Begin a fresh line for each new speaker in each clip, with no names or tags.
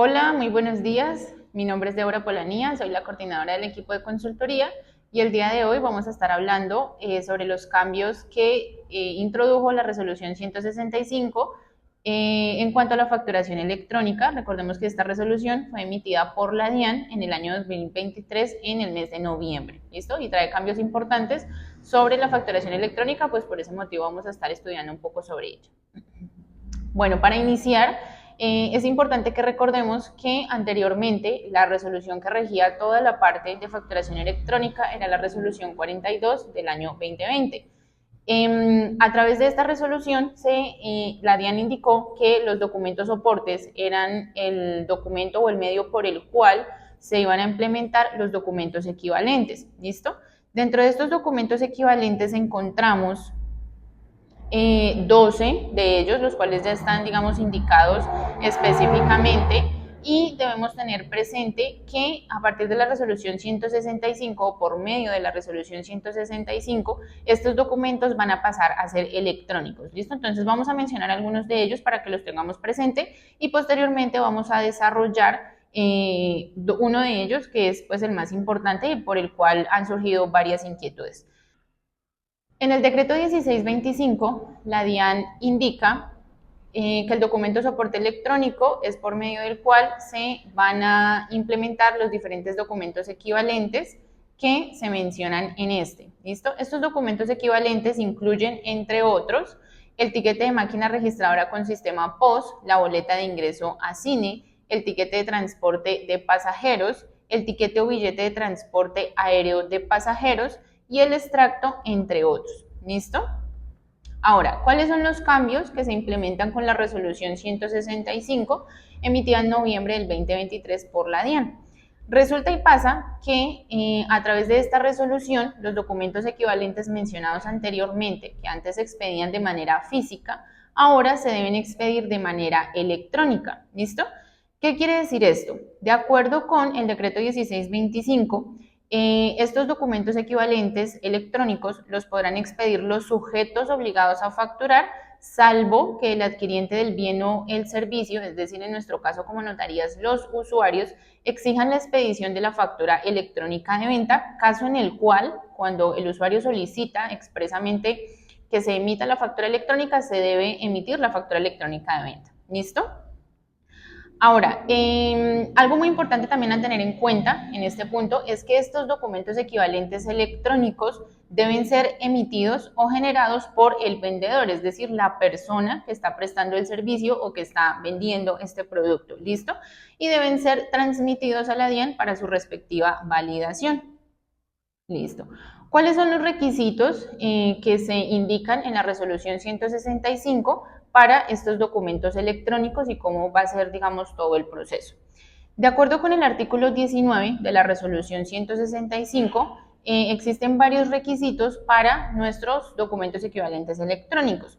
Hola, muy buenos días. Mi nombre es Débora Polanía, soy la coordinadora del equipo de consultoría y el día de hoy vamos a estar hablando sobre los cambios que introdujo la resolución 165 en cuanto a la facturación electrónica. Recordemos que esta resolución fue emitida por la DIAN en el año 2023 en el mes de noviembre, ¿listo? Y trae cambios importantes sobre la facturación electrónica, pues por ese motivo vamos a estar estudiando un poco sobre ello. Bueno, para iniciar, es importante que recordemos que anteriormente la resolución que regía toda la parte de facturación electrónica era la resolución 42 del año 2020. A través de esta resolución, la DIAN indicó que los documentos soportes eran el documento o el medio por el cual se iban a implementar los documentos equivalentes. ¿Listo? Dentro de estos documentos equivalentes encontramos 12 de ellos, los cuales ya están, digamos, indicados específicamente, y debemos tener presente que a partir de la resolución 165 o por medio de la resolución 165, estos documentos van a pasar a ser electrónicos, ¿listo? Entonces vamos a mencionar algunos de ellos para que los tengamos presente y posteriormente vamos a desarrollar uno de ellos que es pues el más importante y por el cual han surgido varias inquietudes. En el decreto 1625, la DIAN indica que el documento soporte electrónico es por medio del cual se van a implementar los diferentes documentos equivalentes que se mencionan en este. ¿Listo? Estos documentos equivalentes incluyen, entre otros, el tiquete de máquina registradora con sistema POS, la boleta de ingreso a cine, el tiquete de transporte de pasajeros, el tiquete o billete de transporte aéreo de pasajeros, y el extracto, entre otros. ¿Listo? Ahora, ¿cuáles son los cambios que se implementan con la resolución 165 emitida en noviembre del 2023 por la DIAN? Resulta y pasa que a través de esta resolución, los documentos equivalentes mencionados anteriormente, que antes se expedían de manera física, ahora se deben expedir de manera electrónica. ¿Listo? ¿Qué quiere decir esto? De acuerdo con el decreto 1625, estos documentos equivalentes electrónicos los podrán expedir los sujetos obligados a facturar, salvo que el adquiriente del bien o el servicio, es decir, en nuestro caso como notarías, los usuarios, exijan la expedición de la factura electrónica de venta, caso en el cual, cuando el usuario solicita expresamente que se emita la factura electrónica, se debe emitir la factura electrónica de venta. ¿Listo? Ahora, algo muy importante también a tener en cuenta en este punto es que estos documentos equivalentes electrónicos deben ser emitidos o generados por el vendedor, es decir, la persona que está prestando el servicio o que está vendiendo este producto, ¿listo? Y deben ser transmitidos a la DIAN para su respectiva validación. Listo. ¿Cuáles son los requisitos que se indican en la resolución 165 para estos documentos electrónicos y cómo va a ser, digamos, todo el proceso? De acuerdo con el artículo 19 de la resolución 165, existen varios requisitos para nuestros documentos equivalentes electrónicos.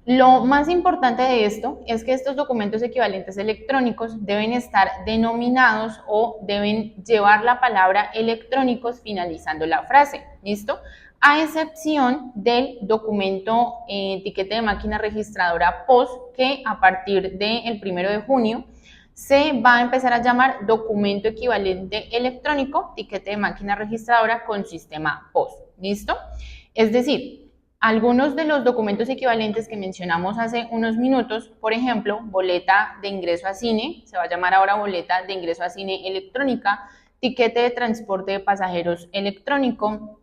Lo más importante de esto es que estos documentos equivalentes electrónicos deben estar denominados o deben llevar la palabra electrónicos finalizando la frase, ¿listo? A excepción del documento etiquete de máquina registradora POS, que a partir del 1 de junio se va a empezar a llamar documento equivalente electrónico, tiquete de máquina registradora con sistema POS, ¿listo? Es decir, algunos de los documentos equivalentes que mencionamos hace unos minutos, por ejemplo, boleta de ingreso a cine, se va a llamar ahora boleta de ingreso a cine electrónica, tiquete de transporte de pasajeros electrónico,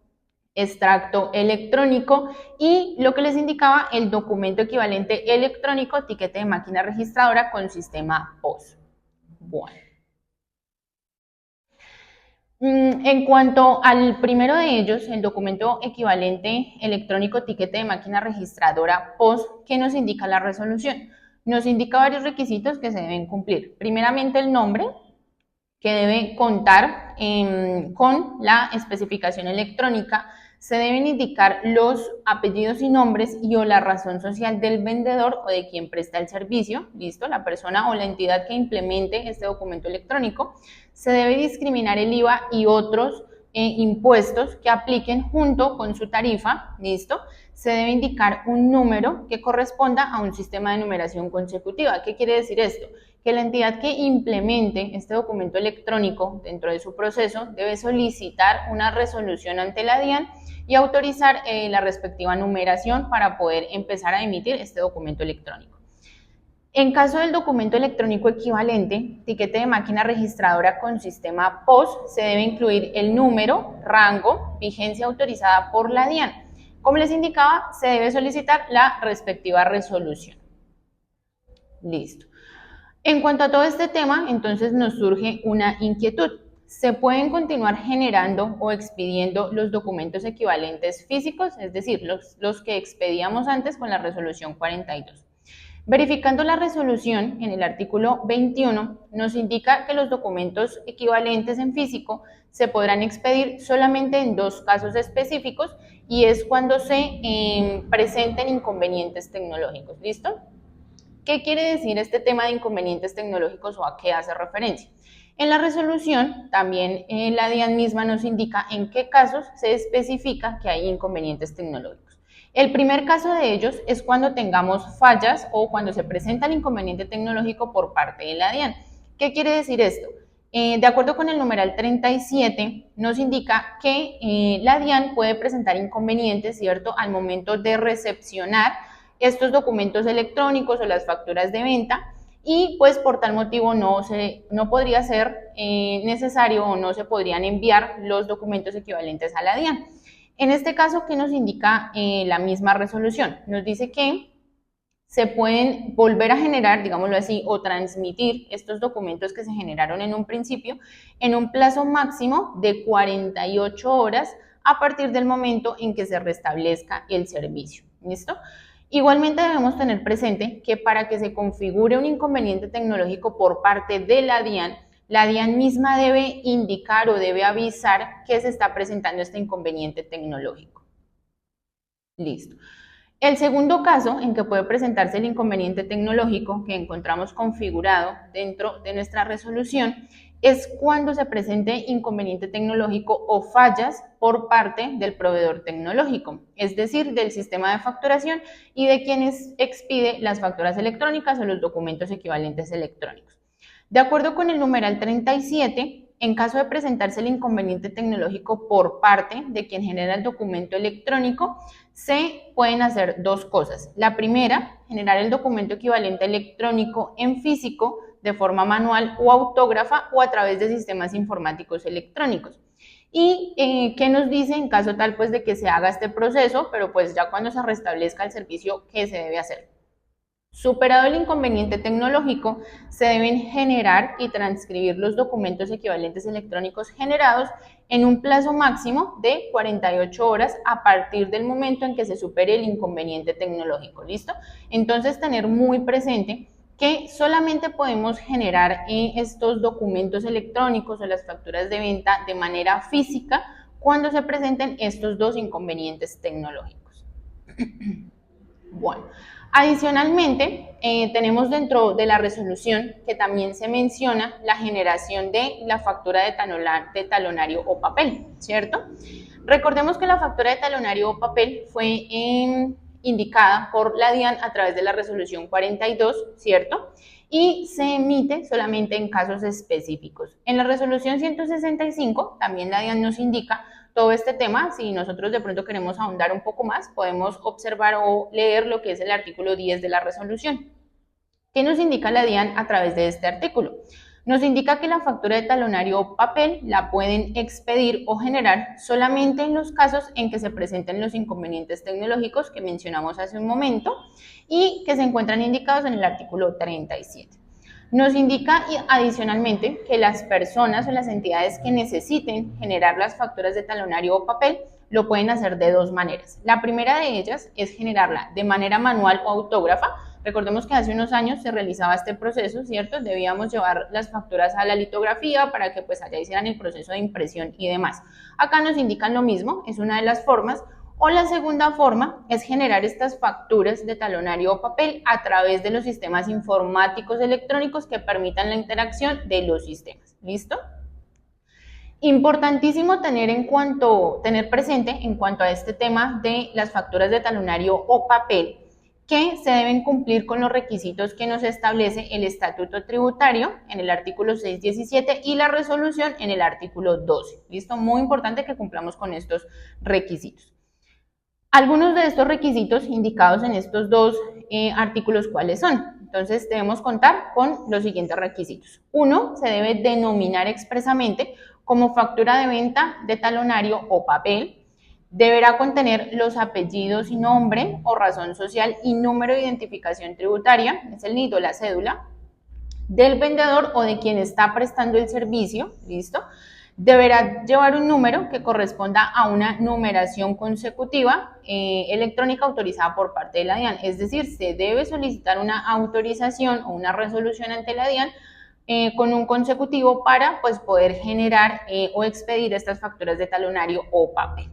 extracto electrónico y lo que les indicaba el documento equivalente electrónico, tiquete de máquina registradora con sistema POS. Bueno. En cuanto al primero de ellos, el documento equivalente electrónico tiquete de máquina registradora POS, ¿qué nos indica la resolución? Nos indica varios requisitos que se deben cumplir. Primeramente, el nombre, que debe contar con la especificación electrónica. Se deben indicar los apellidos y nombres y o la razón social del vendedor o de quien presta el servicio, listo, la persona o la entidad que implemente este documento electrónico. Se debe discriminar el IVA y otros impuestos que apliquen junto con su tarifa, listo. Se debe indicar un número que corresponda a un sistema de numeración consecutiva. ¿Qué quiere decir esto? que la entidad que implemente este documento electrónico dentro de su proceso debe solicitar una resolución ante la DIAN y autorizar la respectiva numeración para poder empezar a emitir este documento electrónico. En caso del documento electrónico equivalente, tiquete de máquina registradora con sistema POS, se debe incluir el número, rango, vigencia autorizada por la DIAN. Como les indicaba, se debe solicitar la respectiva resolución. Listo. En cuanto a todo este tema, entonces nos surge una inquietud. ¿Se pueden continuar generando o expidiendo los documentos equivalentes físicos, es decir, los que expedíamos antes con la resolución 42? Verificando la resolución en el artículo 21, nos indica que los documentos equivalentes en físico se podrán expedir solamente en dos casos específicos y es cuando se presenten inconvenientes tecnológicos. ¿Listo? ¿Qué quiere decir este tema de inconvenientes tecnológicos o a qué hace referencia? En la resolución, también la DIAN misma nos indica en qué casos se especifica que hay inconvenientes tecnológicos. El primer caso de ellos es cuando tengamos fallas o cuando se presenta el inconveniente tecnológico por parte de la DIAN. ¿Qué quiere decir esto? De acuerdo con el numeral 37, nos indica que la DIAN puede presentar inconvenientes, ¿cierto?, al momento de recepcionar estos documentos electrónicos o las facturas de venta y pues por tal motivo no podría ser necesario o no se podrían enviar los documentos equivalentes a la DIAN. En este caso, ¿qué nos indica la misma resolución? Nos dice que se pueden volver a generar, digámoslo así, o transmitir estos documentos que se generaron en un principio en un plazo máximo de 48 horas a partir del momento en que se restablezca el servicio. ¿Listo? Igualmente debemos tener presente que para que se configure un inconveniente tecnológico por parte de la DIAN misma debe indicar o debe avisar que se está presentando este inconveniente tecnológico. Listo. El segundo caso en que puede presentarse el inconveniente tecnológico que encontramos configurado dentro de nuestra resolución es cuando se presente inconveniente tecnológico o fallas por parte del proveedor tecnológico, es decir, del sistema de facturación y de quienes expide las facturas electrónicas o los documentos equivalentes electrónicos. De acuerdo con el numeral 37, en caso de presentarse el inconveniente tecnológico por parte de quien genera el documento electrónico, se pueden hacer dos cosas. La primera, generar el documento equivalente electrónico en físico de forma manual o autógrafa o a través de sistemas informáticos electrónicos. ¿Y qué nos dice en caso tal pues de que se haga este proceso, pero pues ya cuando se restablezca el servicio, qué se debe hacer? Superado el inconveniente tecnológico, se deben generar y transcribir los documentos equivalentes electrónicos generados en un plazo máximo de 48 horas a partir del momento en que se supere el inconveniente tecnológico. ¿Listo? Entonces, tener muy presente que solamente podemos generar estos documentos electrónicos o las facturas de venta de manera física cuando se presenten estos dos inconvenientes tecnológicos. Bueno. Adicionalmente, tenemos dentro de la resolución que también se menciona la generación de la factura de talonario o papel, ¿cierto? Recordemos que la factura de talonario o papel fue indicada por la DIAN a través de la resolución 42, ¿cierto? Y se emite solamente en casos específicos. En la resolución 165 también la DIAN nos indica todo este tema. Si nosotros de pronto queremos ahondar un poco más, podemos observar o leer lo que es el artículo 10 de la resolución. ¿Qué nos indica la DIAN a través de este artículo? Nos indica que la factura de talonario o papel la pueden expedir o generar solamente en los casos en que se presenten los inconvenientes tecnológicos que mencionamos hace un momento y que se encuentran indicados en el artículo 37. Nos indica adicionalmente que las personas o las entidades que necesiten generar las facturas de talonario o papel lo pueden hacer de dos maneras. La primera de ellas es generarla de manera manual o autógrafa. Recordemos que hace unos años se realizaba este proceso, ¿cierto? Debíamos llevar las facturas a la litografía para que pues allá hicieran el proceso de impresión y demás. Acá nos indican lo mismo, es una de las formas. O la segunda forma es generar estas facturas de talonario o papel a través de los sistemas informáticos electrónicos que permitan la interacción de los sistemas. ¿Listo? Importantísimo tener presente en cuanto a este tema de las facturas de talonario o papel, que se deben cumplir con los requisitos que nos establece el Estatuto Tributario en el artículo 617 y la resolución en el artículo 12. ¿Listo? Muy importante que cumplamos con estos requisitos. Algunos de estos requisitos indicados en estos dos artículos, ¿cuáles son? Entonces, debemos contar con los siguientes requisitos. Uno, se debe denominar expresamente como factura de venta de talonario o papel. Deberá contener los apellidos y nombre o razón social y número de identificación tributaria, es el NID o la cédula, del vendedor o de quien está prestando el servicio, ¿listo? Deberá llevar un número que corresponda a una numeración consecutiva electrónica autorizada por parte de la DIAN, es decir, se debe solicitar una autorización o una resolución ante la DIAN con un consecutivo para pues, poder generar o expedir estas facturas de talonario o papel.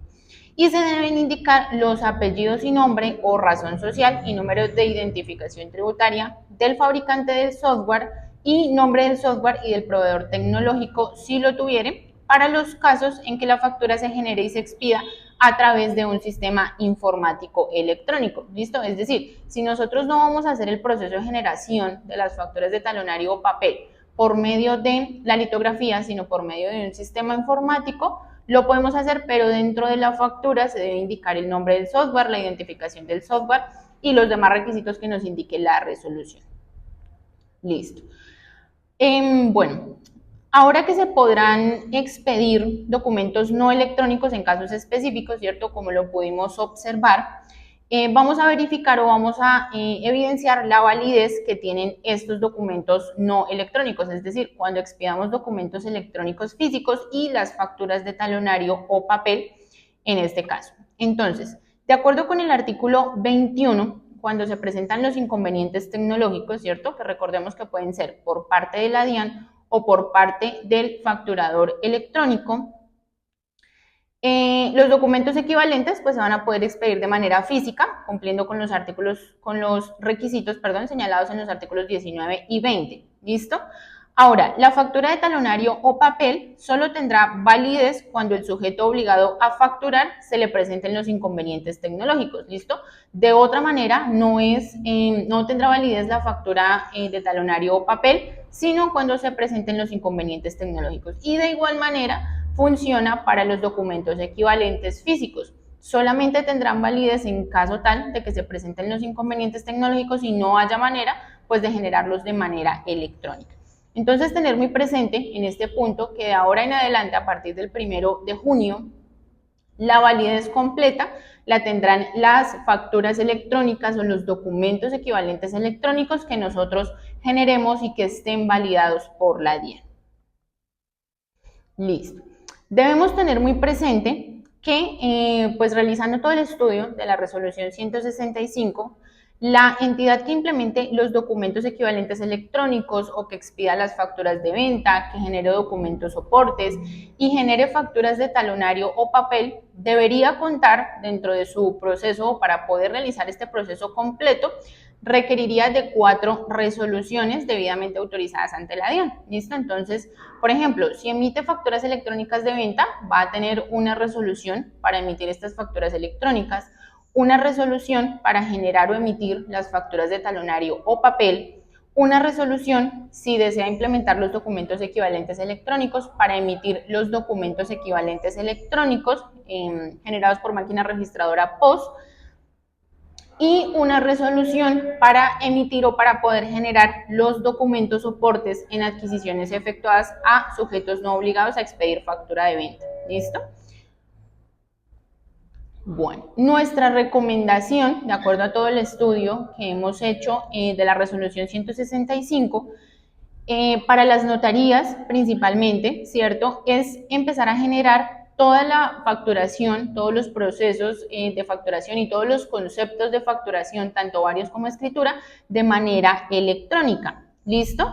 Y se deben indicar los apellidos y nombre o razón social y números de identificación tributaria del fabricante del software y nombre del software y del proveedor tecnológico si lo tuviere, para los casos en que la factura se genere y se expida a través de un sistema informático electrónico. ¿Listo? Es decir, si nosotros no vamos a hacer el proceso de generación de las facturas de talonario o papel por medio de la litografía, sino por medio de un sistema informático, lo podemos hacer, pero dentro de la factura se debe indicar el nombre del software, la identificación del software y los demás requisitos que nos indique la resolución. Listo. Bueno, ahora que se podrán expedir documentos no electrónicos en casos específicos, ¿cierto? Como lo pudimos observar, vamos a verificar o vamos a evidenciar la validez que tienen estos documentos no electrónicos, es decir, cuando expidamos documentos electrónicos físicos y las facturas de talonario o papel en este caso. Entonces, de acuerdo con el artículo 21, cuando se presentan los inconvenientes tecnológicos, ¿cierto? Que recordemos que pueden ser por parte de la DIAN o por parte del facturador electrónico, los documentos equivalentes pues se van a poder expedir de manera física, cumpliendo con los requisitos, señalados en los artículos 19 y 20. ¿Listo? Ahora, la factura de talonario o papel solo tendrá validez cuando el sujeto obligado a facturar se le presenten los inconvenientes tecnológicos. ¿Listo? De otra manera, no tendrá validez la factura de talonario o papel, sino cuando se presenten los inconvenientes tecnológicos. Y de igual manera, funciona para los documentos equivalentes físicos. Solamente tendrán validez en caso tal de que se presenten los inconvenientes tecnológicos y no haya manera pues, de generarlos de manera electrónica. Entonces, tener muy presente en este punto que de ahora en adelante, a partir del 1 de junio, la validez completa la tendrán las facturas electrónicas o los documentos equivalentes electrónicos que nosotros generemos y que estén validados por la DIAN. Listo. Debemos tener muy presente que, pues realizando todo el estudio de la resolución 165, la entidad que implemente los documentos equivalentes electrónicos o que expida las facturas de venta, que genere documentos soportes y genere facturas de talonario o papel, debería contar dentro de su proceso para poder realizar este proceso completo, requeriría de 4 resoluciones debidamente autorizadas ante la DIAN. ¿Listo? Entonces, por ejemplo, si emite facturas electrónicas de venta, va a tener una resolución para emitir estas facturas electrónicas, una resolución para generar o emitir las facturas de talonario o papel, una resolución si desea implementar los documentos equivalentes electrónicos para emitir los documentos equivalentes electrónicos generados por máquina registradora POS, y una resolución para emitir o para poder generar los documentos soportes en adquisiciones efectuadas a sujetos no obligados a expedir factura de venta. ¿Listo? Bueno, nuestra recomendación, de acuerdo a todo el estudio que hemos hecho de la resolución 165, para las notarías principalmente, ¿cierto? Es empezar a generar toda la facturación, todos los procesos de facturación y todos los conceptos de facturación, tanto varios como escritura, de manera electrónica. ¿Listo?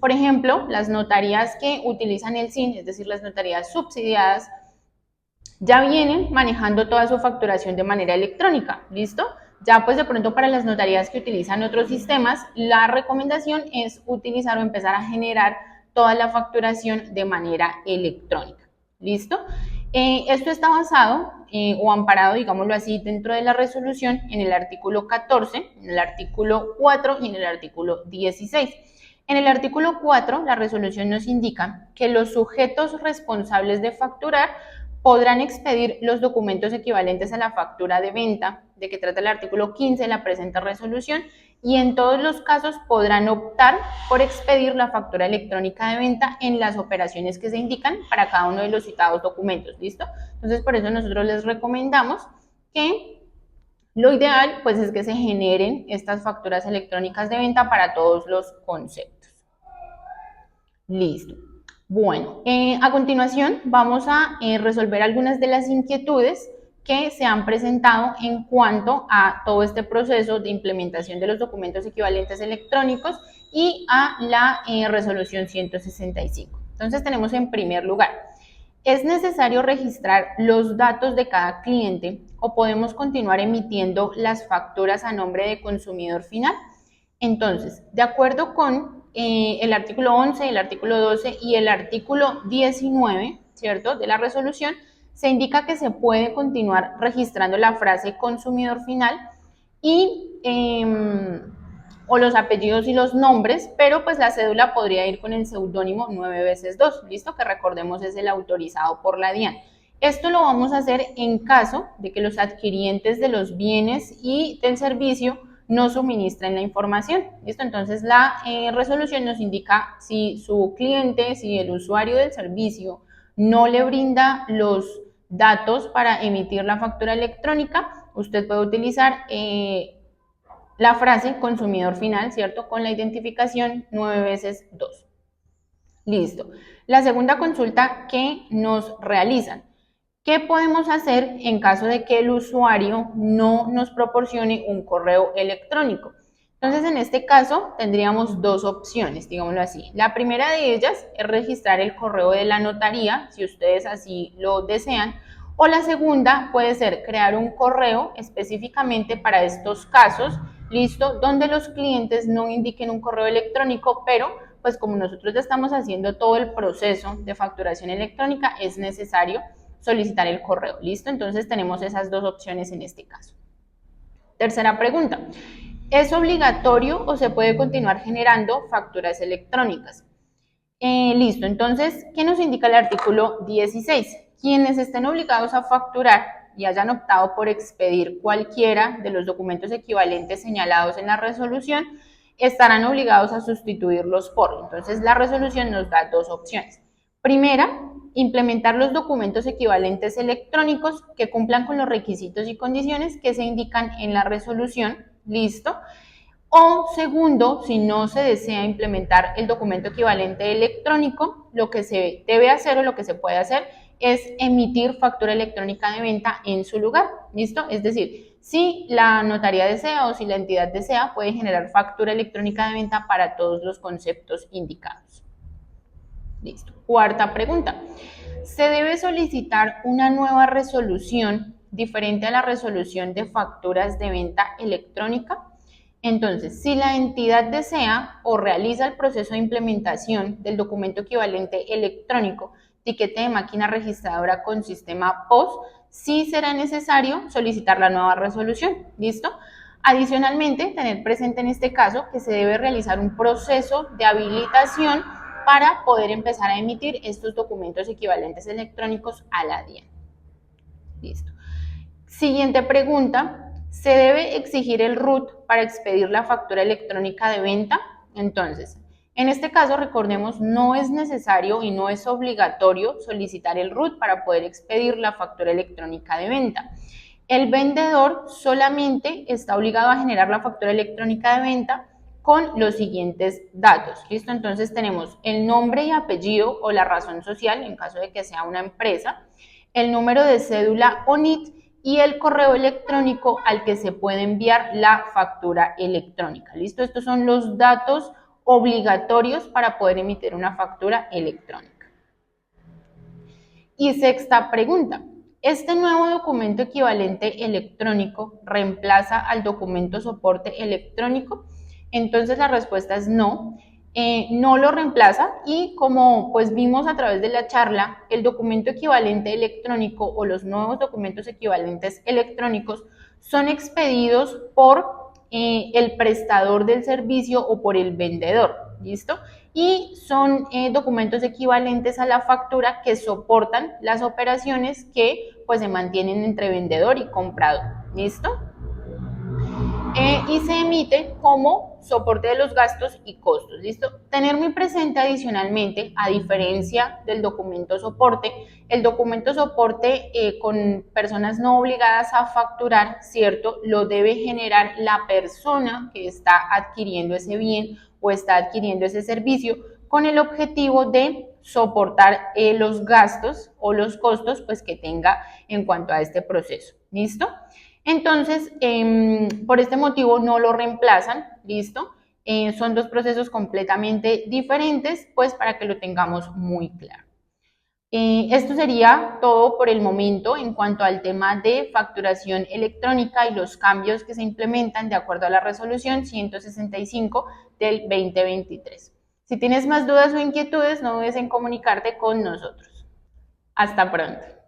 Por ejemplo, las notarías que utilizan el SIN, es decir, las notarías subsidiadas, ya vienen manejando toda su facturación de manera electrónica. ¿Listo? Ya pues de pronto para las notarías que utilizan otros sistemas, la recomendación es utilizar o empezar a generar toda la facturación de manera electrónica. ¿Listo? Esto está basado o amparado, digámoslo así, dentro de la resolución en el artículo 14, en el artículo 4 y en el artículo 16. En el artículo 4, la resolución nos indica que los sujetos responsables de facturar podrán expedir los documentos equivalentes a la factura de venta, de que trata el artículo 15 de la presente resolución, y en todos los casos podrán optar por expedir la factura electrónica de venta en las operaciones que se indican para cada uno de los citados documentos, ¿listo? Entonces, por eso nosotros les recomendamos que lo ideal pues es que se generen estas facturas electrónicas de venta para todos los conceptos. Listo. Bueno, a continuación vamos a resolver algunas de las inquietudes que se han presentado en cuanto a todo este proceso de implementación de los documentos equivalentes electrónicos y a la resolución 165. Entonces tenemos en primer lugar, ¿es necesario registrar los datos de cada cliente o podemos continuar emitiendo las facturas a nombre de consumidor final? Entonces, de acuerdo con el artículo 11, el artículo 12 y el artículo 19, ¿cierto?, de la resolución, se indica que se puede continuar registrando la frase consumidor final y o los apellidos y los nombres, pero pues la cédula podría ir con el seudónimo 9 veces 2, ¿listo? Que recordemos es el autorizado por la DIAN. Esto lo vamos a hacer en caso de que los adquirientes de los bienes y del servicio no suministren la información, ¿listo? Entonces la resolución nos indica si su cliente, si el usuario del servicio no le brinda los datos para emitir la factura electrónica, usted puede utilizar la frase consumidor final, ¿cierto? Con la identificación 9 veces 2. Listo. La segunda consulta que nos realizan. ¿Qué podemos hacer en caso de que el usuario no nos proporcione un correo electrónico? Entonces, en este caso, tendríamos dos opciones, digámoslo así. La primera de ellas es registrar el correo de la notaría, si ustedes así lo desean, o la segunda puede ser crear un correo específicamente para estos casos, listo, donde los clientes no indiquen un correo electrónico, pero pues como nosotros ya estamos haciendo todo el proceso de facturación electrónica, es necesario solicitar el correo, ¿listo? Entonces tenemos esas dos opciones en este caso. Tercera pregunta, ¿es obligatorio o se puede continuar generando facturas electrónicas? Listo, entonces, ¿qué nos indica el artículo 16? Quienes estén obligados a facturar y hayan optado por expedir cualquiera de los documentos equivalentes señalados en la resolución, estarán obligados a sustituirlos por. Entonces, la resolución nos da dos opciones. Primera, implementar los documentos equivalentes electrónicos que cumplan con los requisitos y condiciones que se indican en la resolución, listo. O segundo, si no se desea implementar el documento equivalente electrónico, lo que se debe hacer o lo que se puede hacer es emitir factura electrónica de venta en su lugar, ¿listo? Es decir, si la notaría desea o si la entidad desea, puede generar factura electrónica de venta para todos los conceptos indicados. Listo. Cuarta pregunta. ¿Se debe solicitar una nueva resolución diferente a la resolución de facturas de venta electrónica? Entonces, si la entidad desea o realiza el proceso de implementación del documento equivalente electrónico, tiquete de máquina registradora con sistema POS, sí será necesario solicitar la nueva resolución, ¿listo? Adicionalmente, tener presente en este caso que se debe realizar un proceso de habilitación para poder empezar a emitir estos documentos equivalentes electrónicos a la DIAN. Listo. Siguiente pregunta. ¿Se debe exigir el RUT para expedir la factura electrónica de venta? Entonces, en este caso, recordemos, no es necesario y no es obligatorio solicitar el RUT para poder expedir la factura electrónica de venta. El vendedor solamente está obligado a generar la factura electrónica de venta con los siguientes datos, ¿listo? Entonces tenemos el nombre y apellido o la razón social, en caso de que sea una empresa, el número de cédula o NIT y el correo electrónico al que se puede enviar la factura electrónica, ¿listo? Estos son los datos obligatorios para poder emitir una factura electrónica. Y sexta pregunta. ¿Este nuevo documento equivalente electrónico reemplaza al documento soporte electrónico? Entonces la respuesta es no. no lo reemplaza y como pues vimos a través de la charla, el documento equivalente electrónico o los nuevos documentos equivalentes electrónicos son expedidos por el prestador del servicio o por el vendedor, ¿listo? Y son documentos equivalentes a la factura que soportan las operaciones que pues se mantienen entre vendedor y comprador, ¿listo? Y se emite como soporte de los gastos y costos, ¿listo? Tener muy presente adicionalmente, a diferencia del documento soporte, el documento soporte con personas no obligadas a facturar, ¿cierto? Lo debe generar la persona que está adquiriendo ese bien o está adquiriendo ese servicio con el objetivo de soportar los gastos o los costos pues, que tenga en cuanto a este proceso, ¿listo? Entonces, por este motivo no lo reemplazan, ¿listo? Son dos procesos completamente diferentes, pues para que lo tengamos muy claro. Esto sería todo por el momento en cuanto al tema de facturación electrónica y los cambios que se implementan de acuerdo a la resolución 165 del 2023. Si tienes más dudas o inquietudes, no dudes en comunicarte con nosotros. Hasta pronto.